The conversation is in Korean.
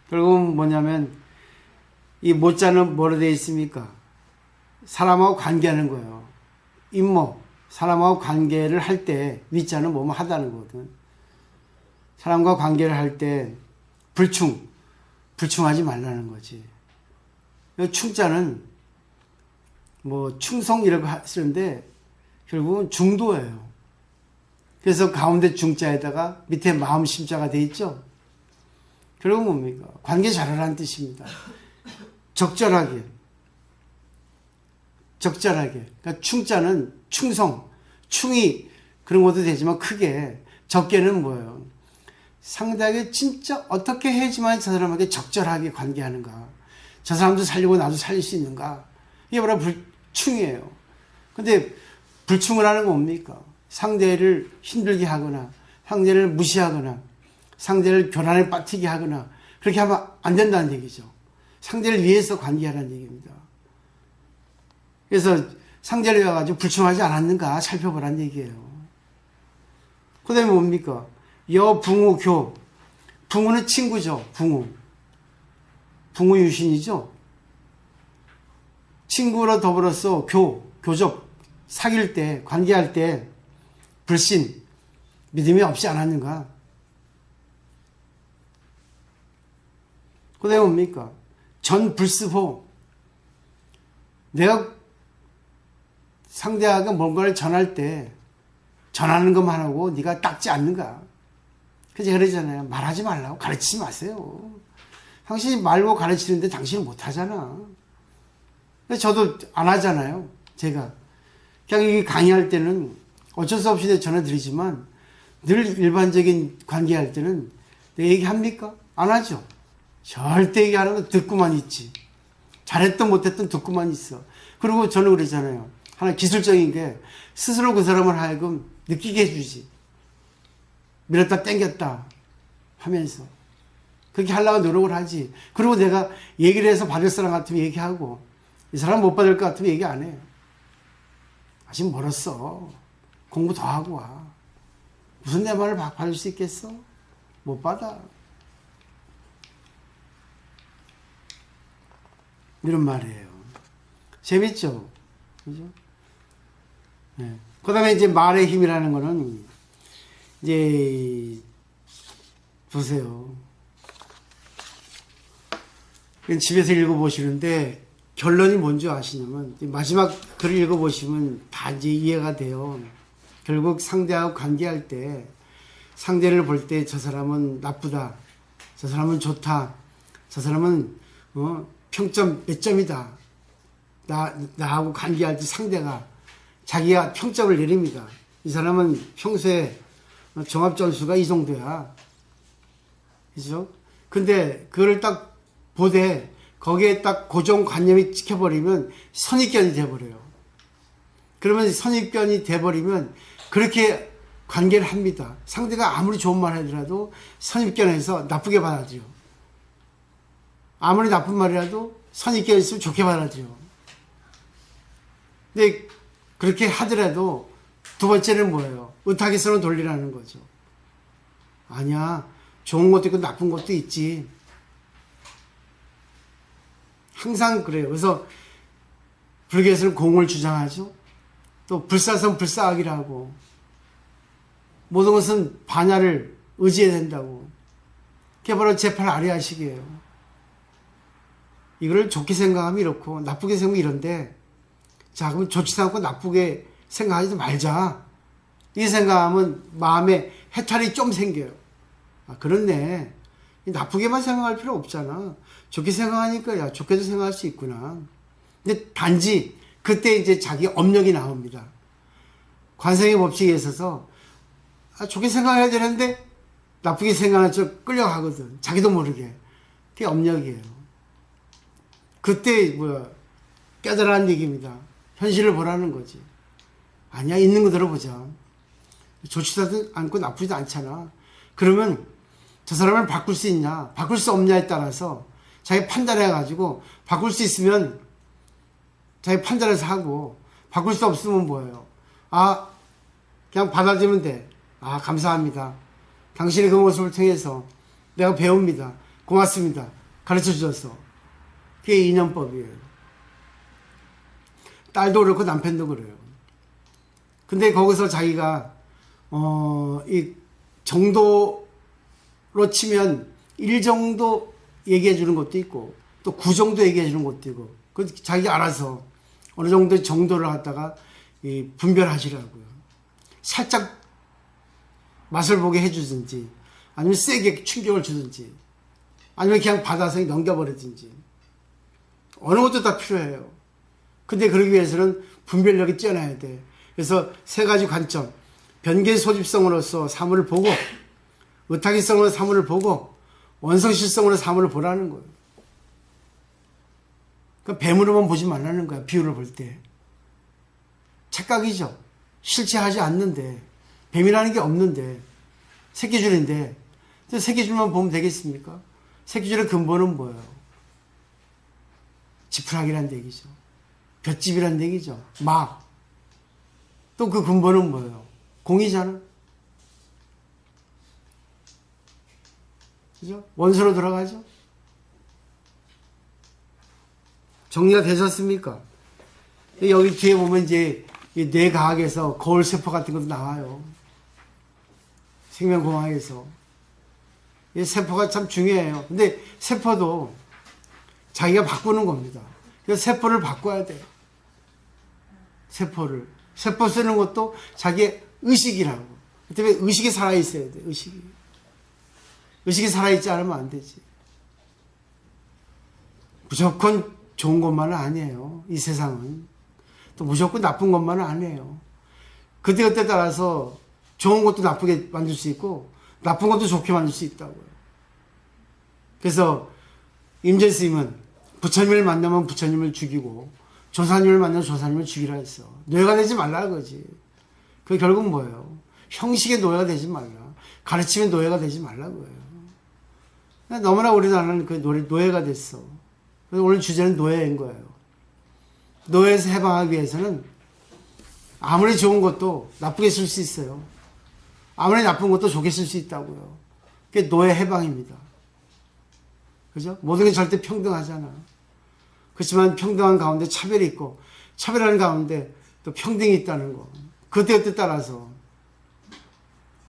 결국은 뭐냐면 이 모자는 뭐로 되어 있습니까? 사람하고 관계하는 거예요. 임모, 사람하고 관계를 할 때 위자는 뭐뭐 하다는 거거든. 사람과 관계를 할 때 불충하지 말라는 거지. 충자는 뭐 충성 이라고 쓰는데 결국은 중도예요. 그래서 가운데 중자에다가 밑에 마음 심자가 돼 있죠. 결국은 뭡니까? 관계 잘하라는 뜻입니다. 적절하게. 그러니까 충자는 충성, 충이 그런 것도 되지만 크게, 적게는 뭐예요? 상대에게 진짜 어떻게 해야지만 저 사람에게 적절하게 관계하는가. 저 사람도 살리고 나도 살릴 수 있는가. 이게 바로 불충이에요. 근데 불충을 하는 건 뭡니까? 상대를 힘들게 하거나, 상대를 무시하거나, 상대를 교란에 빠뜨리게 하거나, 그렇게 하면 안 된다는 얘기죠. 상대를 위해서 관계하라는 얘기입니다. 그래서 상대를 위해가지고 불충하지 않았는가 살펴보라는 얘기예요. 그 다음에 뭡니까? 여, 붕우, 교. 붕우는 친구죠. 붕우 유신이죠. 친구로 더불어서 교접, 사귈 때, 관계할 때 불신, 믿음이 없지 않았는가? 그 다음에 뭡니까? 전불습호. 내가 상대하고 뭔가를 전할 때 전하는 것만 하고 네가 닦지 않는가? 그래서 그러잖아요. 말하지 말라고 가르치지 마세요. 당신이 말고 가르치는데 당신은 못하잖아. 저도 안 하잖아요. 제가 그냥 이 강의할 때는 어쩔 수 없이 전해드리지만 늘 일반적인 관계할 때는 내가 얘기합니까? 안 하죠. 절대 얘기하는 거 듣고만 있지. 잘했든 못했든 듣고만 있어. 그리고 저는 그러잖아요. 하나 기술적인 게 스스로 그 사람을 하여금 느끼게 해주지. 밀었다 땡겼다 하면서 그렇게 하려고 노력을 하지. 그리고 내가 얘기를 해서 받을 사람 같으면 얘기하고 이 사람 못 받을 것 같으면 얘기 안 해요. 아직 멀었어. 공부 더 하고 와. 무슨 내 말을 받을 수 있겠어? 못 받아. 이런 말이에요. 재밌죠? 그죠? 네. 그 다음에 이제 말의 힘이라는 거는, 이제, 보세요. 집에서 읽어보시는데, 결론이 뭔지 아시냐면, 마지막 글을 읽어보시면 다 이제 이해가 돼요. 결국 상대하고 관계할 때, 상대를 볼 때 저 사람은 나쁘다. 저 사람은 좋다. 저 사람은, 평점 몇 점이다. 나하고 관계할 때 상대가 자기가 평점을 내립니다. 이 사람은 평소에 종합점수가 이 정도야. 그죠? 근데 그거를 딱 보되 거기에 딱 고정관념이 찍혀버리면 선입견이 돼버려요. 그러면 선입견이 돼버리면 그렇게 관계를 합니다. 상대가 아무리 좋은 말 하더라도 선입견에서 나쁘게 받아들여. 아무리 나쁜 말이라도 선입견이 있으면 좋게 받아들여. 근데 그렇게 하더라도 두 번째는 뭐예요? 의탁에서는 돌리라는 거죠. 아니야. 좋은 것도 있고 나쁜 것도 있지. 항상 그래요. 그래서 불교에서는 공을 주장하죠. 또 불사선 불사악이라고. 모든 것은 반야를 의지해야 된다고. 그게 바로 제8 아리아식이에요. 이걸 좋게 생각하면 이렇고 나쁘게 생각하면 이런데, 자, 그럼 좋지도 않고 나쁘게 생각하지 말자. 이 생각하면 마음에 해탈이 좀 생겨요. 아, 그렇네. 나쁘게만 생각할 필요 없잖아. 좋게 생각하니까, 야, 좋게도 생각할 수 있구나. 근데 단지 그때 이제 자기 업력이 나옵니다. 관성의 법칙에 있어서 좋게 생각해야 되는데 나쁘게 생각하는 척 끌려가거든. 자기도 모르게. 그게 업력이에요. 그때 깨달아는 얘기입니다. 현실을 보라는 거지. 아니야, 있는 거 들어보자. 좋지도 않고 나쁘지도 않잖아. 그러면 저 사람을 바꿀 수 있냐, 바꿀 수 없냐에 따라서 자기 판단해가지고 바꿀 수 있으면 자기 판단해서 하고, 바꿀 수 없으면 뭐예요? 아, 그냥 받아들이면 돼. 아, 감사합니다. 당신의 그 모습을 통해서 내가 배웁니다. 고맙습니다. 가르쳐 주셨어. 그게 인연법이에요. 딸도 그렇고 남편도 그래요. 근데 거기서 자기가 이 정도로 치면 1 정도 얘기해 주는 것도 있고 또 9 정도 얘기해 주는 것도 있고 그 자기가 알아서 어느 정도 정도를 갖다가 분별하시라고요. 살짝 맛을 보게 해주든지 아니면 세게 충격을 주든지 아니면 그냥 받아서 넘겨버리든지 어느 것도 다 필요해요. 근데 그러기 위해서는 분별력이 뛰어나야 돼. 그래서 3가지 관점, 변계소집성으로서 사물을 보고 의탁이성으로 사물을 보고 원성실성으로 사물을 보라는 거예요. 그러니까 뱀으로만 보지 말라는 거야. 비유를 볼 때. 착각이죠. 실체하지 않는데 뱀이라는 게 없는데 새끼줄인데 새끼줄만 보면 되겠습니까? 새끼줄의 근본은 뭐예요? 지푸라기란 얘기죠. 볏집이란 얘기죠. 막. 또 그 근본은 뭐예요? 공이잖아. 그죠? 원소로 들어가죠? 정리가 되셨습니까? 여기 뒤에 보면 이제 뇌과학에서 거울세포 같은 것도 나와요. 생명공학에서. 이 세포가 참 중요해요. 근데 세포도 자기가 바꾸는 겁니다. 그래서 세포를 바꿔야 돼요. 세포를. 세포 쓰는 것도 자기의 의식이라고. 그 때문에 의식이 살아있어야 돼, 의식이. 의식이 살아있지 않으면 안 되지. 무조건 좋은 것만은 아니에요. 이 세상은. 또 무조건 나쁜 것만은 아니에요. 그때그때 따라서 좋은 것도 나쁘게 만들 수 있고 나쁜 것도 좋게 만들 수 있다고요. 그래서 임재 스님은 부처님을 만나면 부처님을 죽이고 조사님을 만나면 조사님을 죽이라 했어. 노예가 되지 말라 그거지. 그게 결국 뭐예요? 형식의 노예가 되지 말라. 가르침의 노예가 되지 말라 그거예요. 너무나 우리나라는 그 노예가 됐어. 그래서 오늘 주제는 노예인 거예요. 노예에서 해방하기 위해서는 아무리 좋은 것도 나쁘게 쓸 수 있어요. 아무리 나쁜 것도 좋게 쓸 수 있다고요. 그게 노예 해방입니다. 그죠? 모든 게 절대 평등하잖아. 그렇지만 평등한 가운데 차별이 있고 차별하는 가운데 또 평등이 있다는 거. 그때그때 따라서